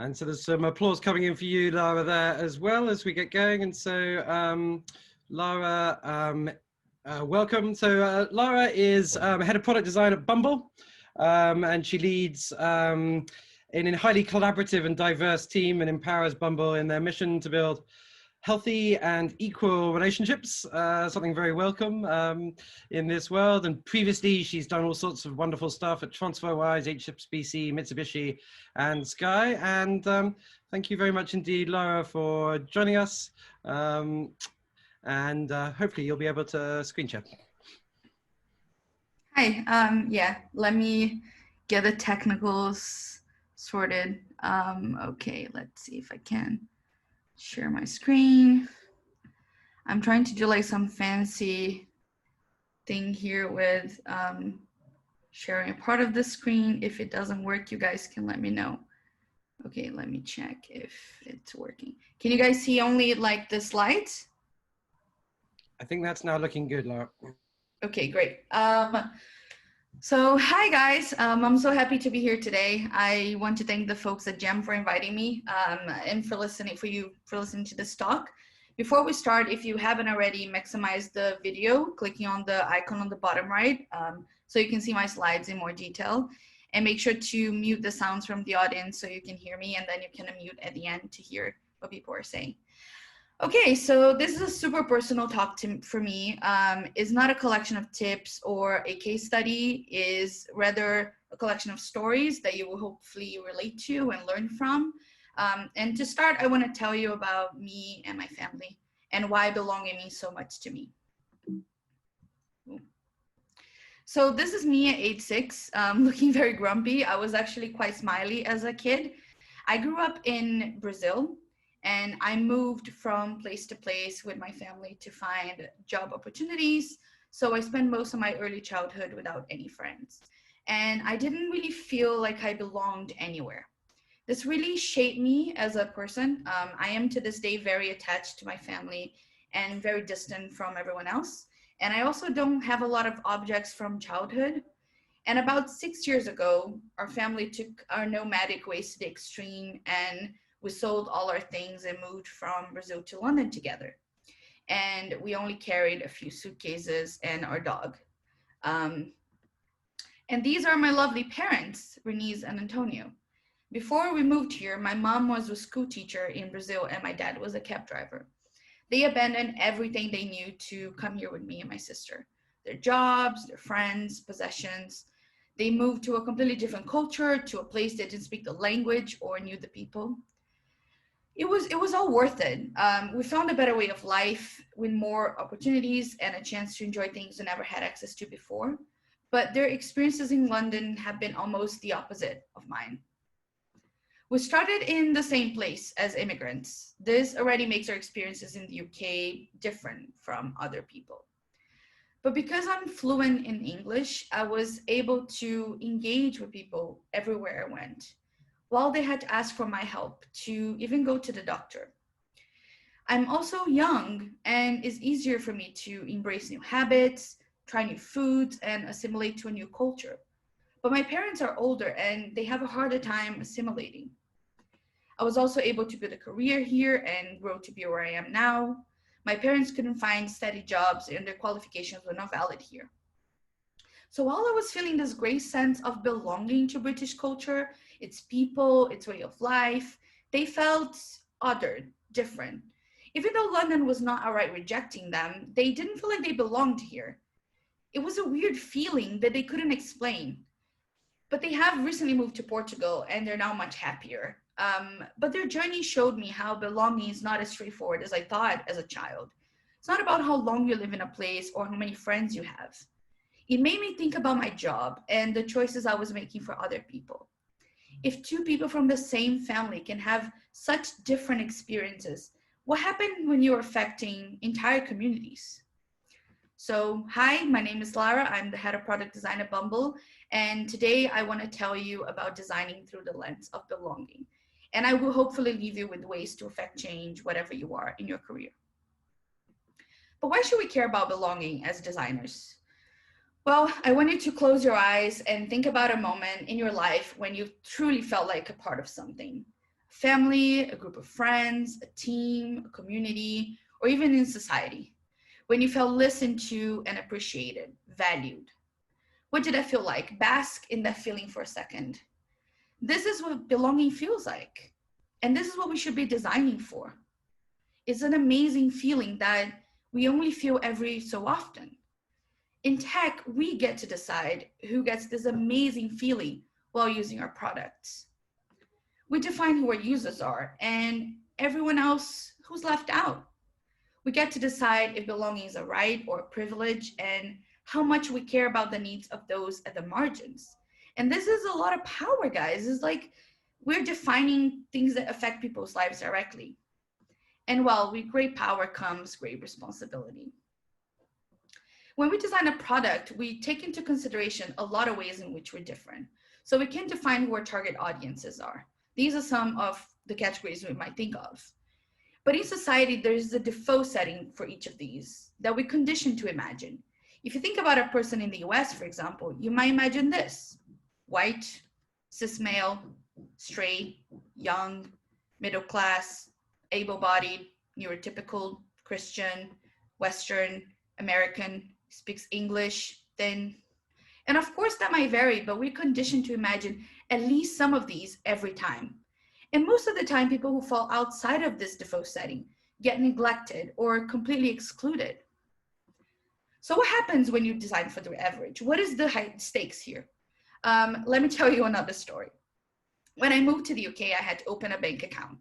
And so there's some applause coming in for you, Lara, there as well as we get going. And so, Lara, welcome. So Lara is head of product design at Bumble, and she leads in a highly collaborative and diverse team and empowers Bumble in their mission to build healthy and equal relationships, something very welcome in this world. And previously, she's done all sorts of wonderful stuff at TransferWise, HSBC, Mitsubishi, and Sky. And thank you very much indeed, Lara, for joining us. And hopefully you'll be able to screen share. Hi, yeah, let me get the technicals sorted. Okay, let's see if I can share my screen. I'm trying to do like some fancy thing here with sharing a part of the screen. If it doesn't work, you guys can let me know. Okay, let me check if it's working. Can you guys see only like the slides? I think that's now looking good, Lara. Okay, great. So hi guys, I'm so happy to be here today. I want to thank the folks at GEM for inviting me and for listening to this talk. Before we start, if you haven't already, maximize the video, clicking on the icon on the bottom right, so you can see my slides in more detail. And make sure to mute the sounds from the audience so you can hear me, and then you can unmute at the end to hear what people are saying. Okay, so this is a super personal talk for me. It's not a collection of tips or a case study, is rather a collection of stories that you will hopefully relate to and learn from. And to start, I want to tell you about me and my family and why belonging means so much to me. So this is me at age 6, looking very grumpy. I was actually quite smiley as a kid. I grew up in Brazil. And I moved from place to place with my family to find job opportunities. So I spent most of my early childhood without any friends. And I didn't really feel like I belonged anywhere. This really shaped me as a person. I am to this day very attached to my family and very distant from everyone else. And I also don't have a lot of objects from childhood. And about 6 years ago, our family took our nomadic ways to the extreme, and we sold all our things and moved from Brazil to London together. And we only carried a few suitcases and our dog. And these are my lovely parents, Renise and Antonio. Before we moved here, my mom was a school teacher in Brazil and my dad was a cab driver. They abandoned everything they knew to come here with me and my sister. Their jobs, their friends, possessions. They moved to a completely different culture, to a place they didn't speak the language or knew the people. It was all worth it. We found a better way of life with more opportunities and a chance to enjoy things we never had access to before. But their experiences in London have been almost the opposite of mine. We started in the same place as immigrants. This already makes our experiences in the UK different from other people. But because I'm fluent in English, I was able to engage with people everywhere I went, while they had to ask for my help to even go to the doctor. I'm also young, and it's easier for me to embrace new habits, try new foods, and assimilate to a new culture. But my parents are older and they have a harder time assimilating. I was also able to build a career here and grow to be where I am now. My parents couldn't find steady jobs and their qualifications were not valid here. So while I was feeling this great sense of belonging to British culture, its people, its way of life, they felt other, different. Even though London was not outright rejecting them, they didn't feel like they belonged here. It was a weird feeling that they couldn't explain. But they have recently moved to Portugal and they're now much happier. But their journey showed me how belonging is not as straightforward as I thought as a child. It's not about how long you live in a place or how many friends you have. It made me think about my job and the choices I was making for other people. If two people from the same family can have such different experiences, what happened when you're affecting entire communities? So, hi, my name is Lara. I'm the head of product design at Bumble. And today I want to tell you about designing through the lens of belonging. And I will hopefully leave you with ways to affect change, whatever you are in your career. But why should we care about belonging as designers? Well, I want you to close your eyes and think about a moment in your life when you truly felt like a part of something. family, a group of friends, a team, a community, or even in society. When you felt listened to and appreciated, valued. What did that feel like? Bask in that feeling for a second. This is what belonging feels like. And this is what we should be designing for. It's an amazing feeling that we only feel every so often. In tech, we get to decide who gets this amazing feeling while using our products. We define who our users are and everyone else who's left out. We get to decide if belonging is a right or a privilege and how much we care about the needs of those at the margins. And this is a lot of power, guys. It's like we're defining things that affect people's lives directly. And while with great power comes great responsibility. When we design a product, we take into consideration a lot of ways in which we're different. So we can define who our target audiences are. These are some of the categories we might think of. But in society, there's a default setting for each of these that we condition to imagine. If you think about a person in the US, for example, you might imagine this: white, cis male, straight, young, middle class, able-bodied, neurotypical, Christian, Western, American, speaks English, thin. And of course that might vary, but we're conditioned to imagine at least some of these every time. And most of the time, people who fall outside of this default setting get neglected or completely excluded. So what happens when you design for the average? What is the high stakes here? Let me tell you another story. When I moved to the UK, I had to open a bank account.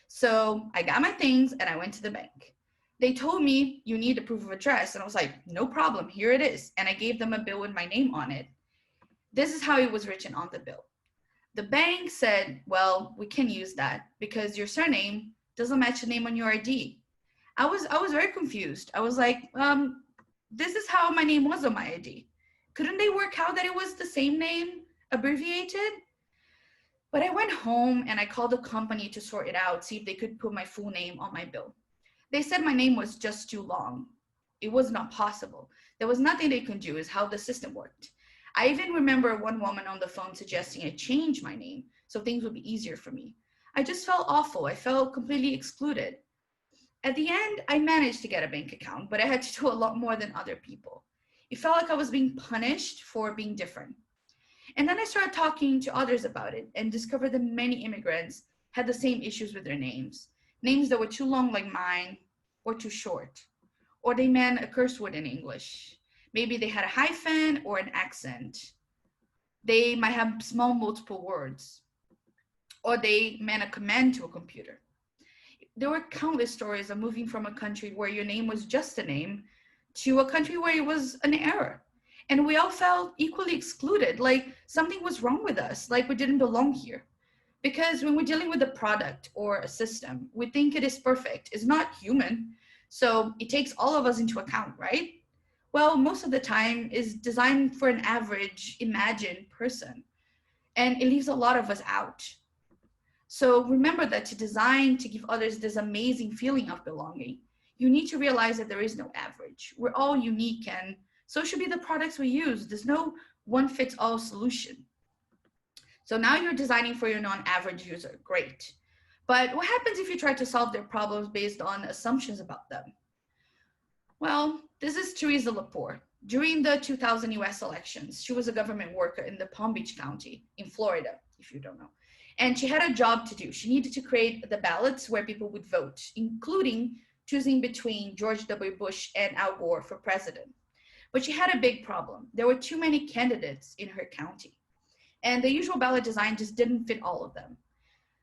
So I got my things and I went to the bank. They told me you need a proof of address. And I was like, no problem, here it is. And I gave them a bill with my name on it. This is how it was written on the bill. The bank said, well, we can use that because your surname doesn't match the name on your ID. I was very confused. I was like, this is how my name was on my ID. Couldn't they work out that it was the same name abbreviated? But I went home and I called the company to sort it out, see if they could put my full name on my bill. They said my name was just too long. It was not possible. There was nothing they could do, is how the system worked. I even remember one woman on the phone suggesting I change my name so things would be easier for me. I just felt awful. I felt completely excluded. At the end, I managed to get a bank account, but I had to do a lot more than other people. It felt like I was being punished for being different. And then I started talking to others about it and discovered that many immigrants had the same issues with their names. Names that were too long like mine or too short, or they meant a curse word in English. Maybe they had a hyphen or an accent. They might have small multiple words, or they meant a command to a computer. There were countless stories of moving from a country where your name was just a name to a country where it was an error. And we all felt equally excluded, like something was wrong with us, like we didn't belong here. Because when we're dealing with a product or a system, we think it is perfect. It's not human. So it takes all of us into account, right? Well, most of the time is designed for an average imagined person, and it leaves a lot of us out. So remember that to design to give others this amazing feeling of belonging, you need to realize that there is no average. We're all unique, and so should be the products we use. There's no one fits all solution. So now you're designing for your non-average user, great. But what happens if you try to solve their problems based on assumptions about them? Well, this is Teresa Lepore. During the 2000 US elections, she was a government worker in the Palm Beach County in Florida, if you don't know. And she had a job to do. She needed to create the ballots where people would vote, including choosing between George W. Bush and Al Gore for president. But she had a big problem. There were too many candidates in her county, and the usual ballot design just didn't fit all of them.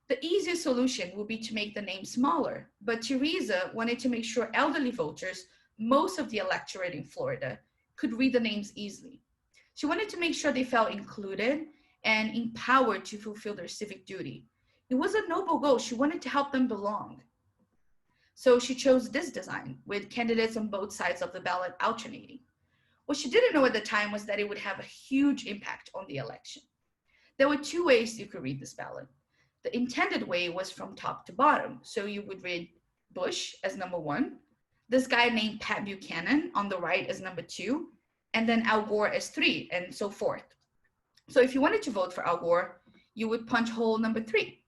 The easiest solution would be to make the name smaller, but Teresa wanted to make sure elderly voters, most of the electorate in Florida, could read the names easily. She wanted to make sure they felt included and empowered to fulfill their civic duty. It was a noble goal. She wanted to help them belong. So she chose this design with candidates on both sides of the ballot alternating. What she didn't know at the time was that it would have a huge impact on the election. There were two ways you could read this ballot. The intended way was from top to bottom. So you would read Bush as number 1, this guy named Pat Buchanan on the right as number 2, and then Al Gore as 3, and so forth. So if you wanted to vote for Al Gore, you would punch hole number 3.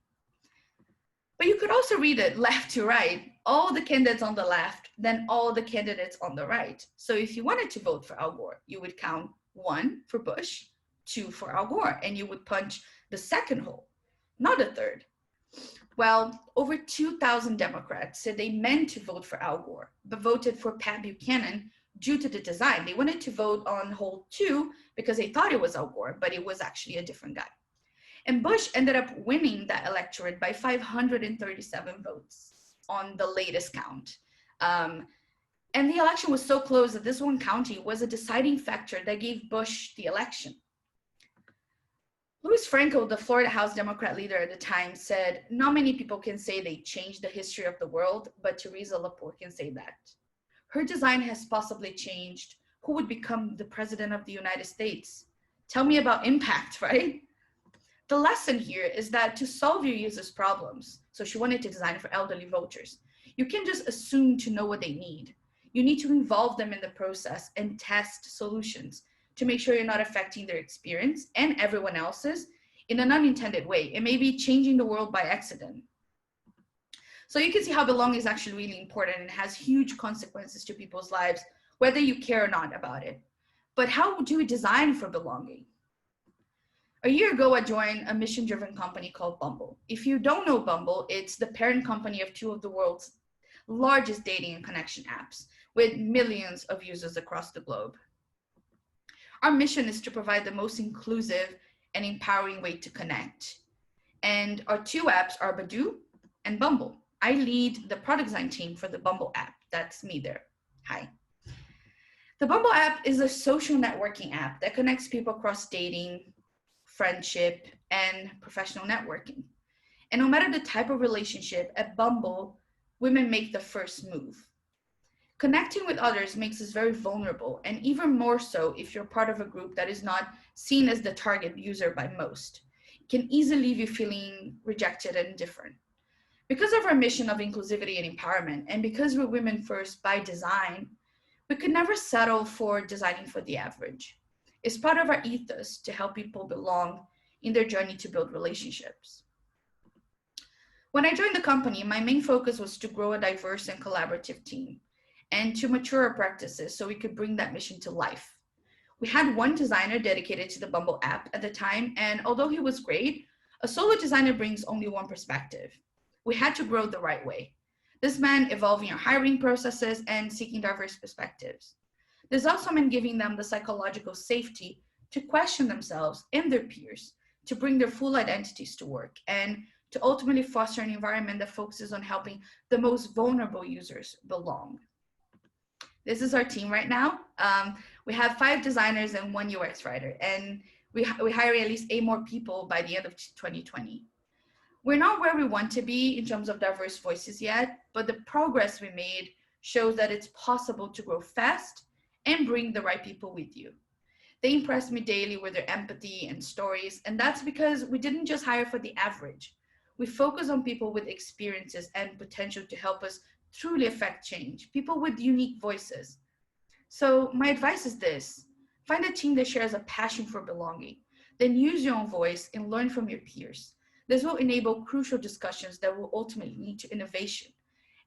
But you could also read it left to right, all the candidates on the left, then all the candidates on the right. So if you wanted to vote for Al Gore, you would count 1 for Bush, 2 for Al Gore, and you would punch the second hole, not the third. Well, over 2,000 Democrats said they meant to vote for Al Gore, but voted for Pat Buchanan due to the design. They wanted to vote on hole 2 because they thought it was Al Gore, but it was actually a different guy. And Bush ended up winning that electorate by 537 votes on the latest count. And the election was so close that this one county was a deciding factor that gave Bush the election. Louis Franco, the Florida House Democrat leader at the time, said, "Not many people can say they changed the history of the world, but Teresa Laporte can say that. Her design has possibly changed who would become the president of the United States. Tell me about impact," right? The lesson here is that to solve your users' problems, so she wanted to design for elderly voters, you can't just assume to know what they need. You need to involve them in the process and test solutions to make sure you're not affecting their experience and everyone else's in an unintended way, and maybe changing the world by accident. So you can see how belonging is actually really important and has huge consequences to people's lives, whether you care or not about it. But how do we design for belonging? A year ago, I joined a mission-driven company called Bumble. If you don't know Bumble, it's the parent company of 2 of the world's largest dating and connection apps with millions of users across the globe. Our mission is to provide the most inclusive and empowering way to connect. And our 2 apps are Badoo and Bumble. I lead the product design team for the Bumble app. That's me there. Hi. The Bumble app is a social networking app that connects people across dating, friendship, and professional networking. And no matter the type of relationship, at Bumble, women make the first move. Connecting with others makes us very vulnerable, and even more so if you're part of a group that is not seen as the target user by most. It can easily leave you feeling rejected and different. Because of our mission of inclusivity and empowerment, and because we're women first by design, we could never settle for designing for the average. It's part of our ethos to help people belong in their journey to build relationships. When I joined the company, my main focus was to grow a diverse and collaborative team and to mature our practices so we could bring that mission to life. We had 1 designer dedicated to the Bumble app at the time, and although he was great, a solo designer brings only 1 perspective. We had to grow the right way. This meant evolving our hiring processes and seeking diverse perspectives. This also meant giving them the psychological safety to question themselves and their peers, to bring their full identities to work, and to ultimately foster an environment that focuses on helping the most vulnerable users belong. This is our team right now. We have 5 designers and 1 UX writer, and we hire at least 8 more people by the end of 2020. We're not where we want to be in terms of diverse voices yet, but the progress we made shows that it's possible to grow fast and bring the right people with you. They impress me daily with their empathy and stories, and that's because we didn't just hire for the average. We focus on people with experiences and potential to help us truly affect change, people with unique voices. So my advice is this: find a team that shares a passion for belonging, then use your own voice and learn from your peers. This will enable crucial discussions that will ultimately lead to innovation.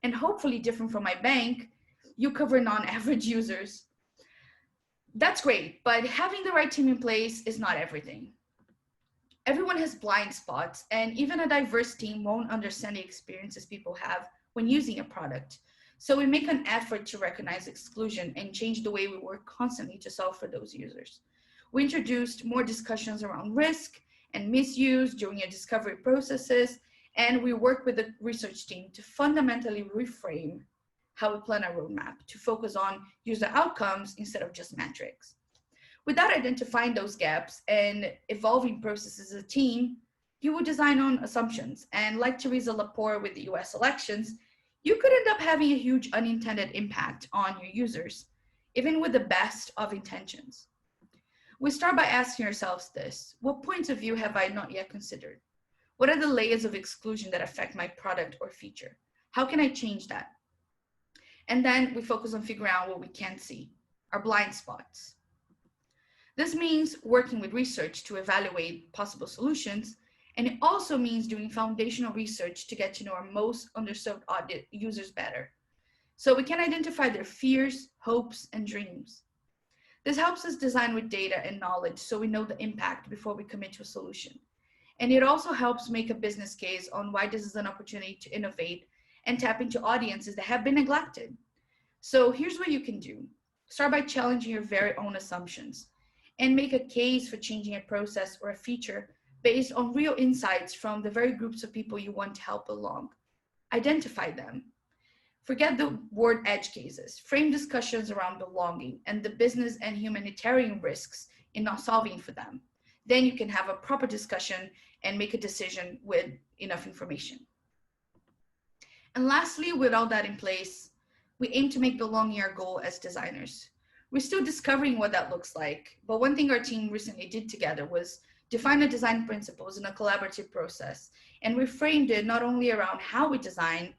And hopefully, different from my bank, you cover non-average users. That's great, but having the right team in place is not everything. Everyone has blind spots, and even a diverse team won't understand the experiences people have when using a product. So we make an effort to recognize exclusion and change the way we work constantly to solve for those users. We introduced more discussions around risk and misuse during our discovery processes, and we work with the research team to fundamentally reframe how we plan our roadmap to focus on user outcomes instead of just metrics. Without identifying those gaps and evolving processes as a team, you would design on assumptions. And like Teresa Laporte with the US elections, you could end up having a huge unintended impact on your users, even with the best of intentions. We start by asking ourselves this: what points of view have I not yet considered? What are the layers of exclusion that affect my product or feature? How can I change that? And then we focus on figuring out what we can't see, our blind spots. This means working with research to evaluate possible solutions And it also means doing foundational research to get to know our most underserved users better, so we can identify their fears, hopes, and dreams. This helps us design with data and knowledge so we know the impact before we commit to a solution. And it also helps make a business case on why this is an opportunity to innovate and tap into audiences that have been neglected. So here's what you can do. Start by challenging your very own assumptions and make a case for changing a process or a feature based on real insights from the very groups of people you want to help along. Identify them. Forget the word edge cases. Frame discussions around belonging and the business and humanitarian risks in not solving for them. Then you can have a proper discussion and make a decision with enough information. And lastly, with all that in place, we aim to make belonging our goal as designers. We're still discovering what that looks like, but one thing our team recently did together was define the design principles in a collaborative process. And we framed it not only around how we design,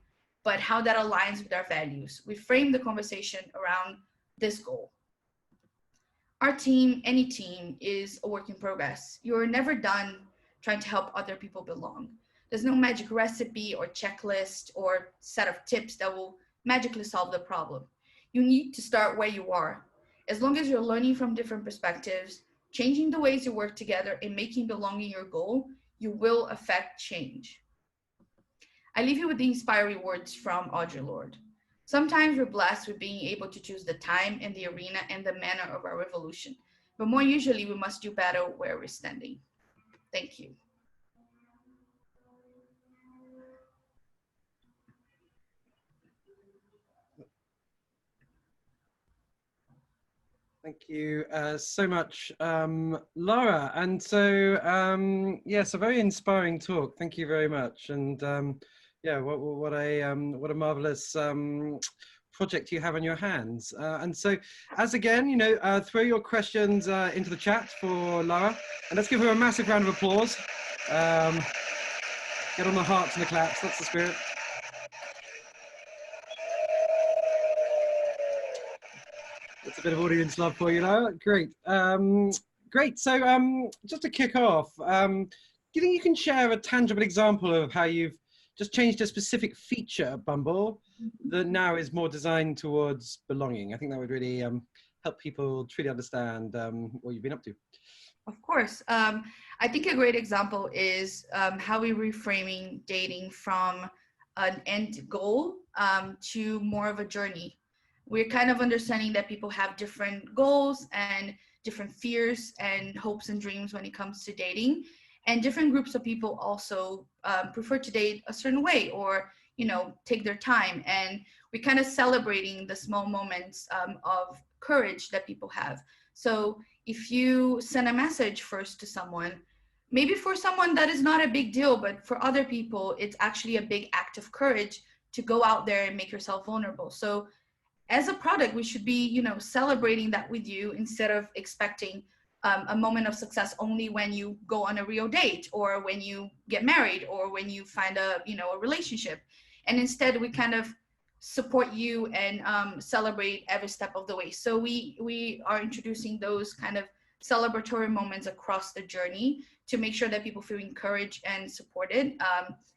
but how that aligns with our values. We framed the conversation around this goal. Our team, any team, is a work in progress. You're never done trying to help other people belong. There's no magic recipe or checklist or set of tips that will magically solve the problem. You need to start where you are. As long as you're learning from different perspectives, changing the ways you work together, and making belonging your goal, you will affect change. I leave you with the inspiring words from Audre Lorde. Sometimes we're blessed with being able to choose the time and the arena and the manner of our revolution, but more usually we must do better where we're standing. Thank you. Thank you so much, Lara. And so, yes, a very inspiring talk. Thank you very much. And yeah, what a marvelous project you have on your hands. And so, as again, throw your questions into the chat for Lara, and let's give her a massive round of applause. Get on the hearts and the claps. That's the spirit. That's a bit of audience love for you, Lara. Great. Great. So just to kick off, do you think you can share a tangible example of how you've just changed a specific feature at Bumble that now is more designed towards belonging? I think that would really help people truly understand what you've been up to. Of course. I think a great example is how we're reframing dating from an end goal to more of a journey. We're kind of understanding that people have different goals and different fears and hopes and dreams when it comes to dating. And different groups of people also prefer to date a certain way, or, take their time. And we're kind of celebrating the small moments of courage that people have. So if you send a message first to someone, maybe for someone that is not a big deal, but for other people, it's actually a big act of courage to go out there and make yourself vulnerable. So as a product, we should be, celebrating that with you instead of expecting a moment of success only when you go on a real date, or when you get married, or when you find a relationship. And instead, we kind of support you and celebrate every step of the way. So we are introducing those kind of celebratory moments across the journey to make sure that people feel encouraged and supported,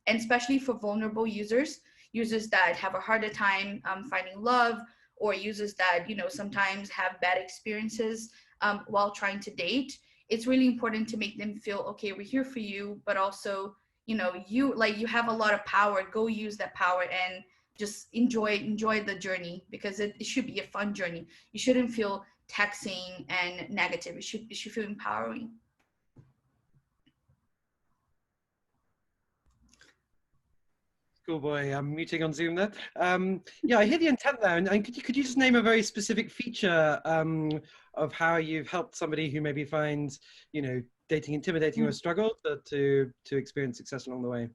and especially for vulnerable users that have a harder time finding love, or users that sometimes have bad experiences while trying to date. It's really important to make them feel, okay, we're here for you, but also you have a lot of power. Go use that power and just enjoy the journey, because it should be a fun journey. You shouldn't feel taxing and negative. It should feel empowering. Schoolboy, I'm muting on Zoom there. Yeah, I hear the intent there. And could you just name a very specific feature of how you've helped somebody who maybe finds, dating intimidating or a struggle to experience success along the way?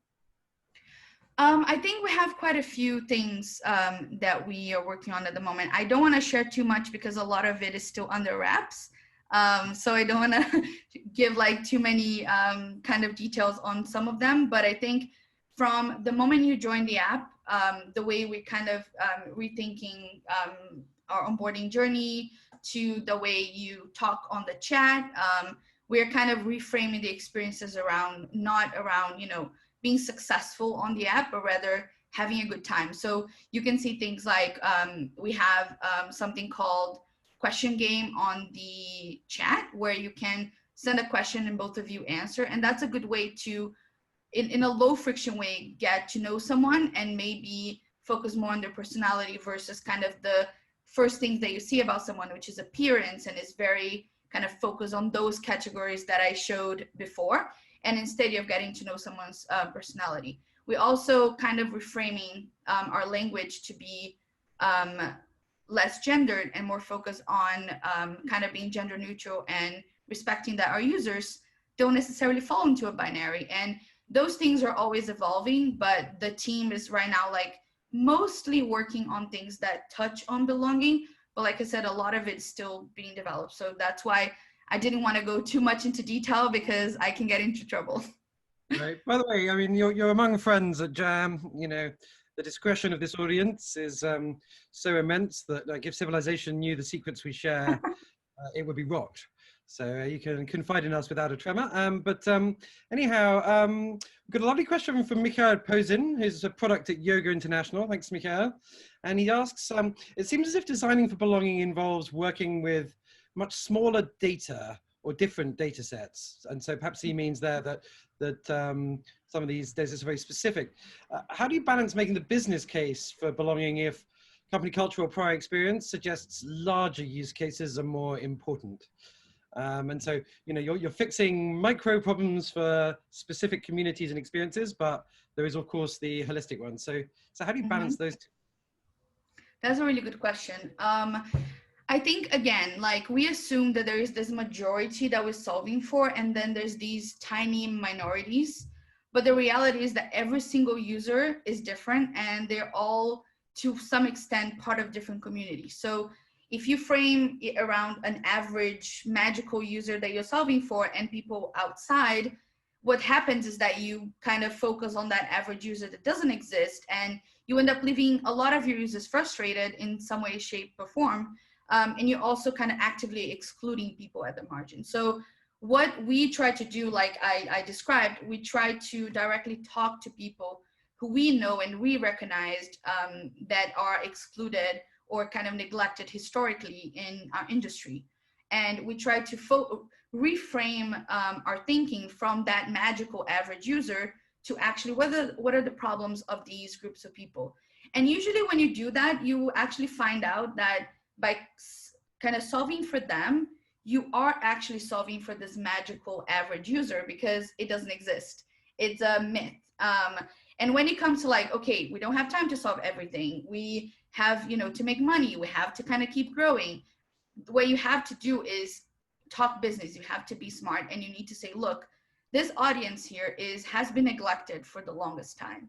I think we have quite a few things that we are working on at the moment. I don't want to share too much because a lot of it is still under wraps. So I don't want to give too many kind of details on some of them. But I think from the moment you join the app, the way we kind of rethinking our onboarding journey, to the way you talk on the chat, we're kind of reframing the experiences around, not around, being successful on the app, but rather having a good time. So you can see things like we have something called question game on the chat, where you can send a question and both of you answer. And that's a good way to, in a low friction way, get to know someone and maybe focus more on their personality versus kind of the first things that you see about someone, which is appearance, and is very kind of focused on those categories that I showed before. And instead you're getting to know someone's personality. We also kind of reframing our language to be less gendered and more focused on kind of being gender neutral and respecting that our users don't necessarily fall into a binary. And those things are always evolving, but the team is right now like mostly working on things that touch on belonging. But like I said, a lot of it's still being developed. So that's why I didn't want to go too much into detail, because I can get into trouble. Right. By the way, I mean, you're among friends at Jam. You know, the discretion of this audience is so immense that like, if civilization knew the secrets we share, it would be rocked. So you can confide in us without a tremor. Anyhow, we've got a lovely question from Mikhail Pozin, who's a product at Yoga International. Thanks, Mikhail. And he asks, it seems as if designing for belonging involves working with much smaller data or different data sets. And so perhaps he means there that some of these data are very specific. How do you balance making the business case for belonging if company culture or prior experience suggests larger use cases are more important? And so, you know, you're fixing micro problems for specific communities and experiences, but there is, of course, the holistic one. So how do you balance those two? That's a really good question. I think, again, like we assume that there is this majority that we're solving for, and then there's these tiny minorities. But the reality is that every single user is different, and they're all, to some extent, part of different communities. So if you frame it around an average magical user that you're solving for and people outside, what happens is that you kind of focus on that average user that doesn't exist, and you end up leaving a lot of your users frustrated in some way, shape, or form. And you're also kind of actively excluding people at the margin. So what we try to do, like I described, we try to directly talk to people who we know and we recognized that are excluded or kind of neglected historically in our industry. And we try to reframe our thinking from that magical average user to actually what are the problems of these groups of people. And usually when you do that, you actually find out that by kind of solving for them, you are actually solving for this magical average user, because it doesn't exist. It's a myth. And when it comes to like, okay, we don't have time to solve everything. We have, to make money. We have to kind of keep growing. What you have to do is talk business. You have to be smart, and you need to say, look, this audience here has been neglected for the longest time.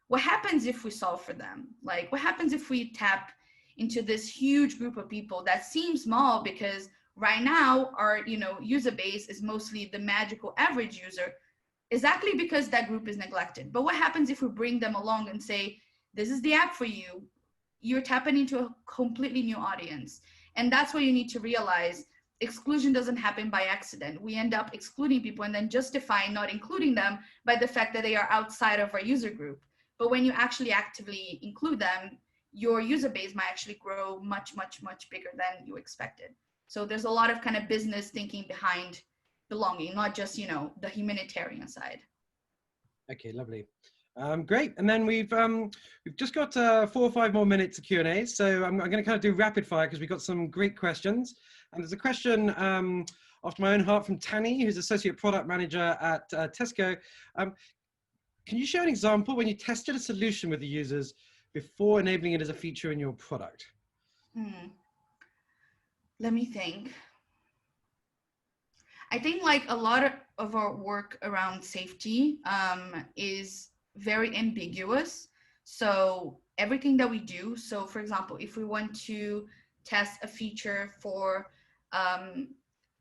What happens if we solve for them? Like, what happens if we tap into this huge group of people that seems small, because right now our user base is mostly the magical average user, exactly because that group is neglected. But what happens if we bring them along and say, this is the app for you? You're tapping into a completely new audience. And that's what you need to realize. Exclusion doesn't happen by accident. We end up excluding people and then justifying not including them by the fact that they are outside of our user group. But when you actually actively include them, your user base might actually grow much, much, much bigger than you expected. So there's a lot of kind of business thinking behind belonging, not just, the humanitarian side. Okay, lovely. Great. And then we've just got 4 or 5 more minutes of Q&A. So I'm going to kind of do rapid fire because we've got some great questions. And there's a question after my own heart from Tanny, who's Associate Product Manager at Tesco. Can you share an example when you tested a solution with the users before enabling it as a feature in your product? Let me think. I think like a lot of our work around safety is very ambiguous. So everything that we do, so for example, if we want to test a feature for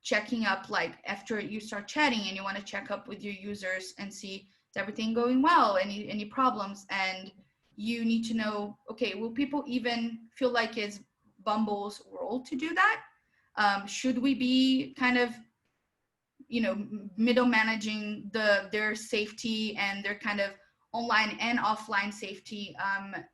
checking up, like after you start chatting and you want to check up with your users and see is everything going well, any problems, and you need to know, okay, will people even feel like it's Bumble's role to do that? Should we be kind of middle managing their safety and their kind of online and offline safety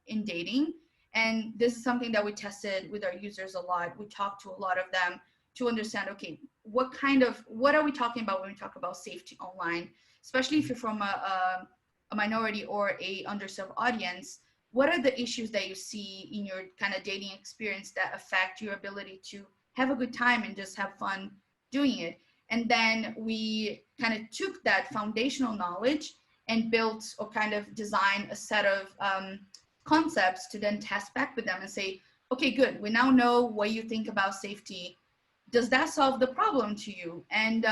in dating. And this is something that we tested with our users a lot. We talked to a lot of them to understand, okay, what are we talking about when we talk about safety online, especially if you're from a minority or a underserved audience. What are the issues that you see in your kind of dating experience that affect your ability to have a good time and just have fun doing it? And then we kind of took that foundational knowledge and built or kind of designed a set of concepts to then test back with them and say, okay, good, we now know what you think about safety. Does that solve the problem to you? And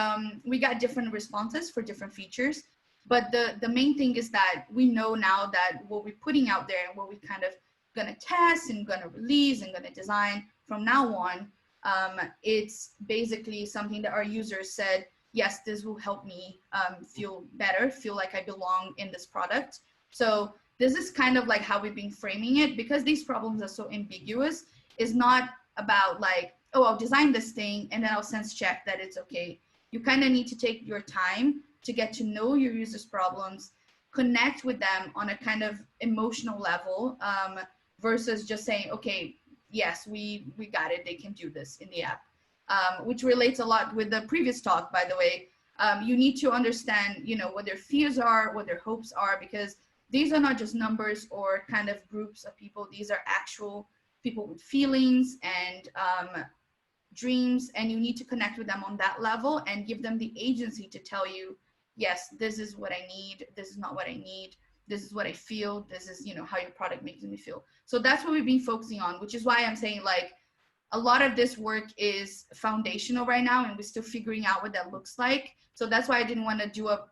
we got different responses for different features. But the main thing is that we know now that what we're putting out there and what we kind of gonna test and gonna release and gonna design from now on, it's basically something that our users said, yes, this will help me feel better, feel like I belong in this product. So this is kind of like how we've been framing it, because these problems are so ambiguous. It's not about like, oh, I'll design this thing and then I'll sense check that it's okay. You kind of need to take your time to get to know your users' problems, connect with them on a kind of emotional level, versus just saying, okay, yes, we got it, they can do this in the app. Which relates a lot with the previous talk, by the way. You need to understand, what their fears are, what their hopes are, because these are not just numbers or kind of groups of people. These are actual people with feelings and dreams, and you need to connect with them on that level and give them the agency to tell you, yes, this is what I need, this is not what I need, this is what I feel, this is how your product makes me feel. So that's what we've been focusing on, which is why I'm saying like a lot of this work is foundational right now and we're still figuring out what that looks like. So that's why I didn't want to do a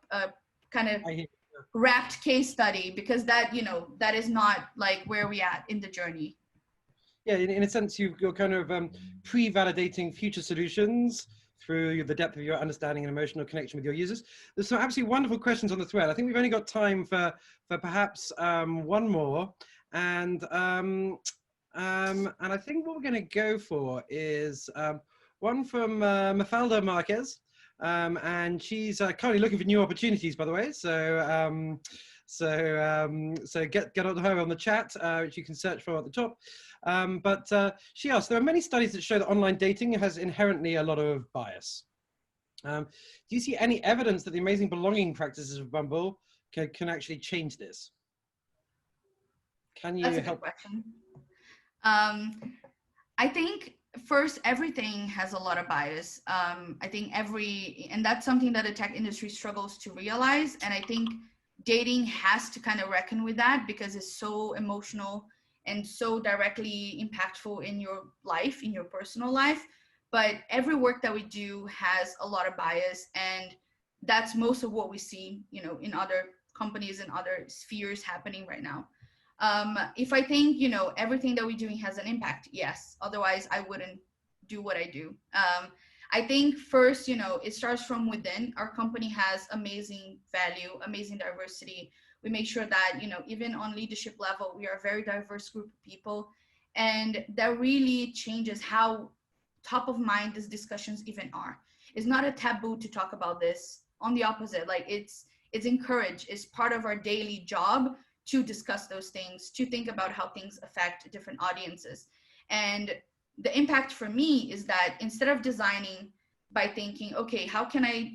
kind of wrapped case study, because that that is not like where we at in the journey. Yeah, in a sense, you're kind of pre-validating future solutions through the depth of your understanding and emotional connection with your users. There's some absolutely wonderful questions on the thread. I think we've only got time for perhaps one more. And I think what we're going to go for is one from Mafalda Marquez. And she's currently looking for new opportunities, by the way. So get on her on the chat, which you can search for at the top. But she asked, there are many studies that show that online dating has inherently a lot of bias. Do you see any evidence that the amazing belonging practices of Bumble can actually change this? Can you That's a help? good question. I think first, everything has a lot of bias. I think and that's something that the tech industry struggles to realize. And I think dating has to kind of reckon with that, because it's so emotional and so directly impactful in your life, in your personal life. But every work that we do has a lot of bias, and that's most of what we see, in other companies and other spheres happening right now. If I think, everything that we're doing has an impact, yes. Otherwise, I wouldn't do what I do. I think first, it starts from within. Our company has amazing value, amazing diversity. We make sure that, even on leadership level, we are a very diverse group of people. And that really changes how top of mind these discussions even are. It's not a taboo to talk about this. On the opposite, like it's encouraged. It's part of our daily job to discuss those things, to think about how things affect different audiences. And the impact for me is that instead of designing by thinking, okay, how can I,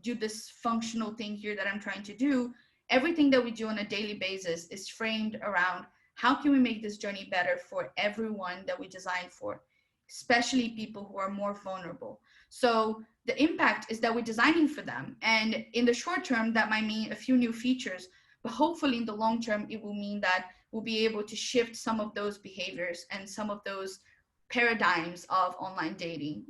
do this functional thing here that I'm trying to do, everything that we do on a daily basis is framed around how can we make this journey better for everyone that we design for, especially people who are more vulnerable. So the impact is that we're designing for them. And in the short term, that might mean a few new features, but hopefully in the long term, it will mean that we'll be able to shift some of those behaviors and some of those paradigms of online dating.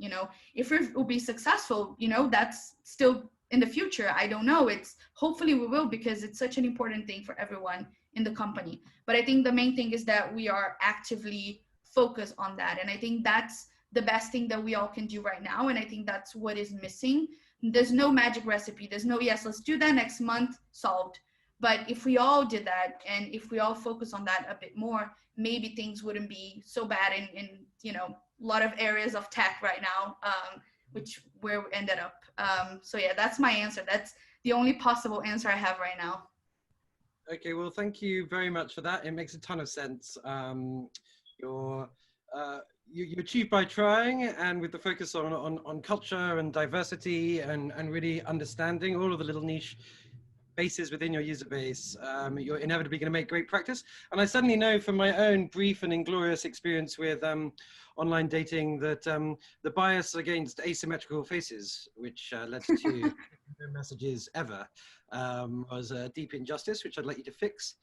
If it will be successful, that's still in the future. I don't know. It's hopefully we will, because it's such an important thing for everyone in the company. But I think the main thing is that we are actively focused on that. And I think that's the best thing that we all can do right now. And I think that's what is missing. There's no magic recipe. There's no, yes, let's do that next month, solved. But if we all did that, and if we all focus on that a bit more, maybe things wouldn't be so bad in a lot of areas of tech right now, which where we ended up. So yeah, that's my answer. That's the only possible answer I have right now. Okay, well, thank you very much for that. It makes a ton of sense. You're, you achieve by trying, and with the focus on culture and diversity and really understanding all of the little niche bases within your user base, you're inevitably going to make great practice. And I suddenly know from my own brief and inglorious experience with online dating that the bias against asymmetrical faces, which led to no messages ever, was a deep injustice, which I'd like you to fix.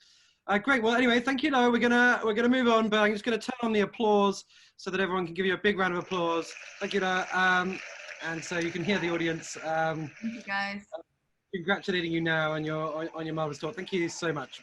Great. Well, anyway, thank you, Lara. We're gonna move on, but I'm just gonna turn on the applause so that everyone can give you a big round of applause. Thank you, Lara. And so you can hear the audience Thank you, guys. congratulating you now on your marvelous talk. Thank you so much.